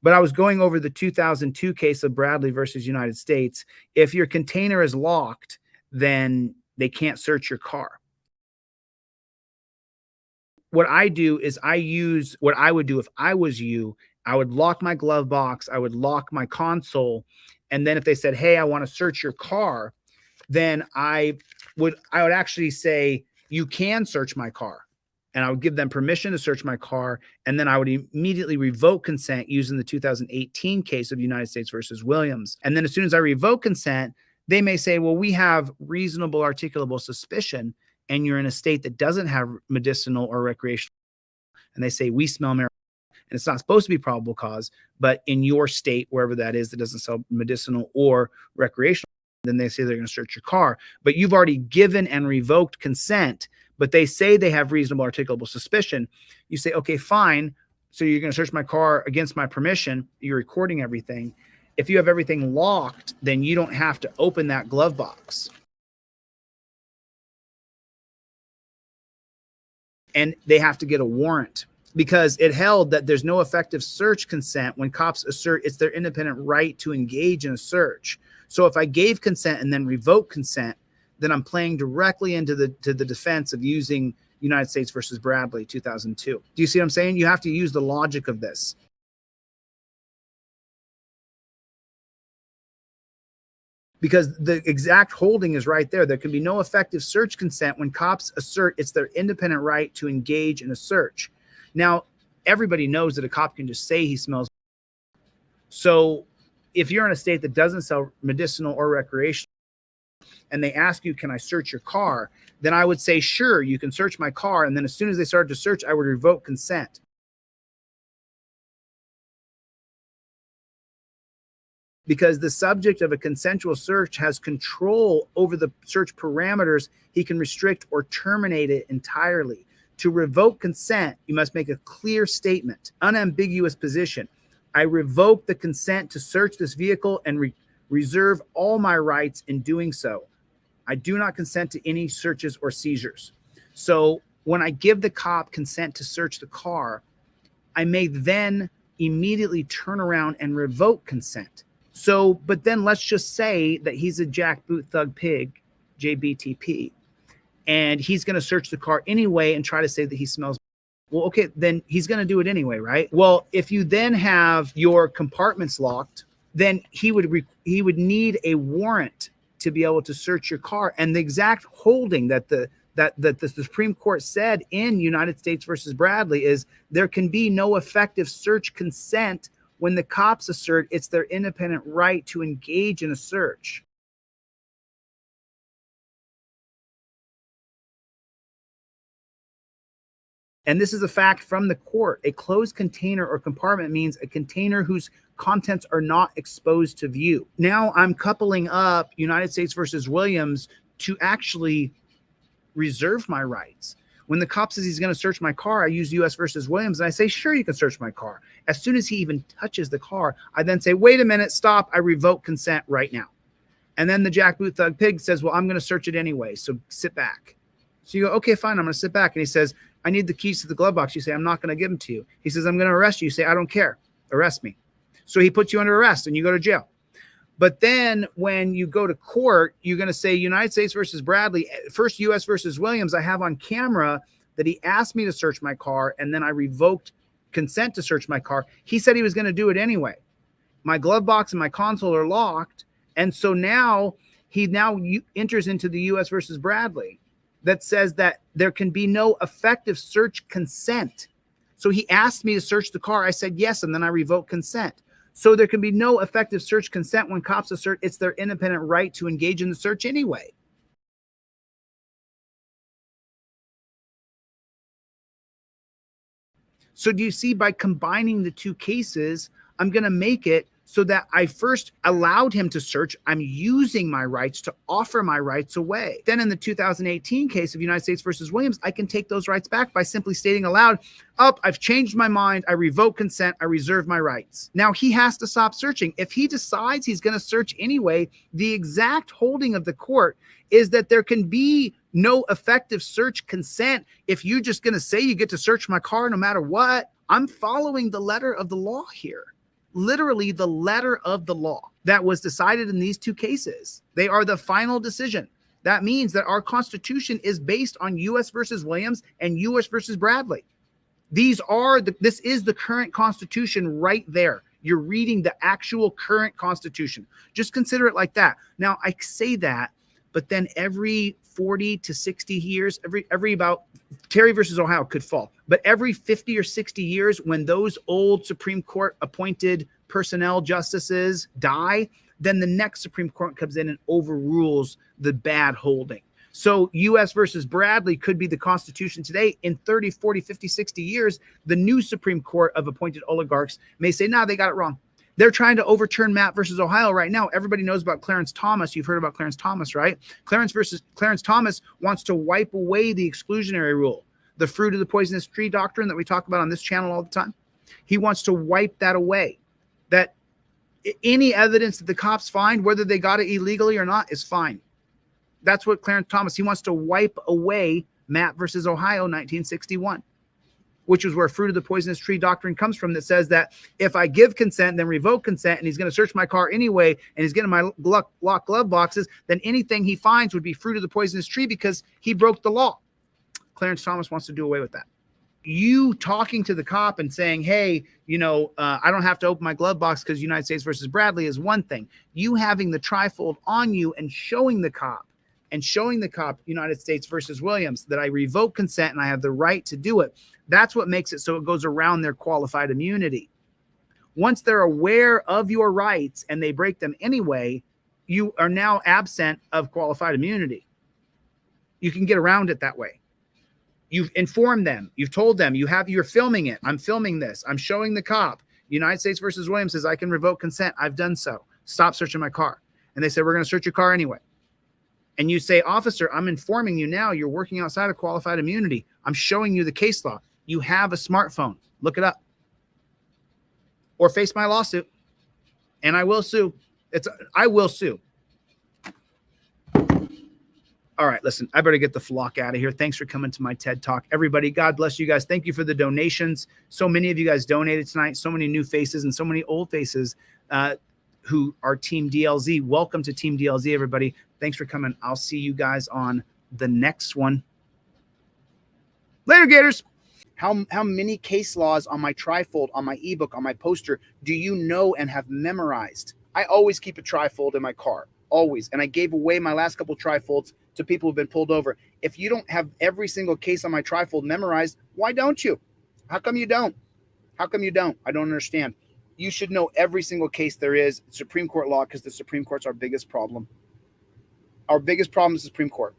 But I was going over the 2002 case of Bradley versus United States. If your container is locked, then they can't search your car. What I do is I use what I would do if I was you. I would lock my glove box, I would lock my console, and then if they said, "Hey, I want to search your car," then I would actually say, "You can search my car." And I would give them permission to search my car, and then I would immediately revoke consent using the 2018 case of United States versus Williams. And then as soon as I revoke consent, they may say, "Well, we have reasonable articulable suspicion, and you're in a state that doesn't have medicinal or recreational." And they say, "We smell marijuana." And it's not supposed to be probable cause, but in your state, wherever that is, that doesn't sell medicinal or recreational, then they say they're going to search your car. But you've already given and revoked consent, but they say they have reasonable articulable suspicion. You say, "Okay, fine. So you're going to search my car against my permission." You're recording everything. If you have everything locked, then you don't have to open that glove box. And they have to get a warrant, because it held that there's no effective search consent when cops assert it's their independent right to engage in a search. So if I gave consent and then revoke consent, then I'm playing directly into the defense of using United States versus Bradley 2002. Do you see what I'm saying? You have to use the logic of this. Because the exact holding is right there. There can be no effective search consent when cops assert it's their independent right to engage in a search. Now, everybody knows that a cop can just say he smells. So if you're in a state that doesn't sell medicinal or recreational, and they ask you, "Can I search your car?" then I would say, "Sure, you can search my car." And then as soon as they started to search, I would revoke consent. Because the subject of a consensual search has control over the search parameters. He can restrict or terminate it entirely. To revoke consent, you must make a clear statement, unambiguous position. "I revoke the consent to search this vehicle and reserve all my rights in doing so. I do not consent to any searches or seizures." So when I give the cop consent to search the car, I may then immediately turn around and revoke consent. So, but then let's just say that he's a jackboot thug pig, JBTP, and he's going to search the car anyway and try to say that he smells. Well, okay, then he's going to do it anyway, right? Well, if you then have your compartments locked, then he would need a warrant to be able to search your car. And the exact holding that the Supreme Court said in United States versus Bradley is there can be no effective search consent when the cops assert it's their independent right to engage in a search. And this is a fact from the court. A closed container or compartment means a container whose contents are not exposed to view. Now I'm coupling up United States versus Williams to actually reserve my rights. When the cop says he's going to search my car, I use US versus Williams and I say, "Sure, you can search my car." As soon as he even touches the car, I then say, "Wait a minute, stop. I revoke consent right now." And then the jackboot thug pig says, "Well, I'm going to search it anyway, so sit back." So you go, "Okay, fine, I'm going to sit back." And he says, "I need the keys to the glove box." You say, "I'm not going to give them to you." He says, "I'm going to arrest you." You say, "I don't care. Arrest me." So he puts you under arrest and you go to jail. But then when you go to court, you're going to say United States versus Bradley, first US versus Williams, I have on camera that he asked me to search my car and then I revoked consent to search my car. He said he was going to do it anyway. My glove box and my console are locked. And so now he enters into the US versus Bradley that says that there can be no effective search consent. So he asked me to search the car. I said yes, and then I revoked consent. So there can be no effective search consent when cops assert it's their independent right to engage in the search anyway. So do you see, by combining the two cases, I'm going to make it so that I first allowed him to search. I'm using my rights to offer my rights away. Then in the 2018 case of United States versus Williams, I can take those rights back by simply stating aloud, I've changed my mind. I revoke consent. I reserve my rights. Now he has to stop searching. If he decides he's going to search anyway, the exact holding of the court is that there can be no effective search consent if you're just going to say you get to search my car no matter what. I'm following the letter of the law here. literally the letter of the law that was decided in these two cases. They are the final decision. That means that our Constitution is based on U.S. versus Williams and U.S. versus Bradley. This is the current Constitution right there. You're reading the actual current Constitution. Just consider it like that. Now, I say that, but then every 40 to 60 years, every about Terry versus Ohio could fall, but every 50 or 60 years, when those old Supreme Court appointed personnel justices die, then the next Supreme Court comes in and overrules the bad holding. So U.S. versus Bradley could be the Constitution today. In 30, 40, 50, 60 years, the new Supreme Court of appointed oligarchs may say, nah, they got it wrong. They're trying to overturn Matt versus Ohio right now. Everybody knows about Clarence Thomas. You've heard about Clarence Thomas, right? Clarence Thomas wants to wipe away the exclusionary rule, the fruit of the poisonous tree doctrine that we talk about on this channel all the time. He wants to wipe that away. That any evidence that the cops find, whether they got it illegally or not, is fine. That's what Clarence Thomas, he wants to wipe away Matt versus Ohio 1961, which is where fruit of the poisonous tree doctrine comes from, that says that if I give consent, then revoke consent, and he's going to search my car anyway, and he's getting my locked glove boxes, then anything he finds would be fruit of the poisonous tree because he broke the law. Clarence Thomas wants to do away with that. You talking to the cop and saying, hey, I don't have to open my glove box because United States versus Bradley is one thing. You having the trifold on you and showing the cop United States versus Williams that I revoke consent and I have the right to do it. That's what makes it so it goes around their qualified immunity. Once they're aware of your rights and they break them anyway, you are now absent of qualified immunity. You can get around it that way. You've informed them. You've told them you're filming it. I'm filming this. I'm showing the cop. United States versus Williams says I can revoke consent. I've done so. Stop searching my car. And they say, we're going to search your car anyway. And you say, officer, I'm informing you now you're working outside of qualified immunity. I'm showing you the case law. You have a smartphone. Look it up. Or face my lawsuit. And I will sue. I will sue. All right, listen, I better get the flock out of here. Thanks for coming to my TED Talk. Everybody, God bless you guys. Thank you for the donations. So many of you guys donated tonight. So many new faces and so many old faces who are Team DLZ. Welcome to Team DLZ, everybody. Thanks for coming. I'll see you guys on the next one. Later, Gators. How many case laws on my trifold, on my ebook, on my poster do you know and have memorized? I always keep a trifold in my car. Always. And I gave away my last couple trifolds to people who've been pulled over. If you don't have every single case on my trifold memorized, why don't you? How come you don't? How come you don't? I don't understand. You should know every single case there is. Supreme Court law, because the Supreme Court's our biggest problem. Our biggest problem is the Supreme Court.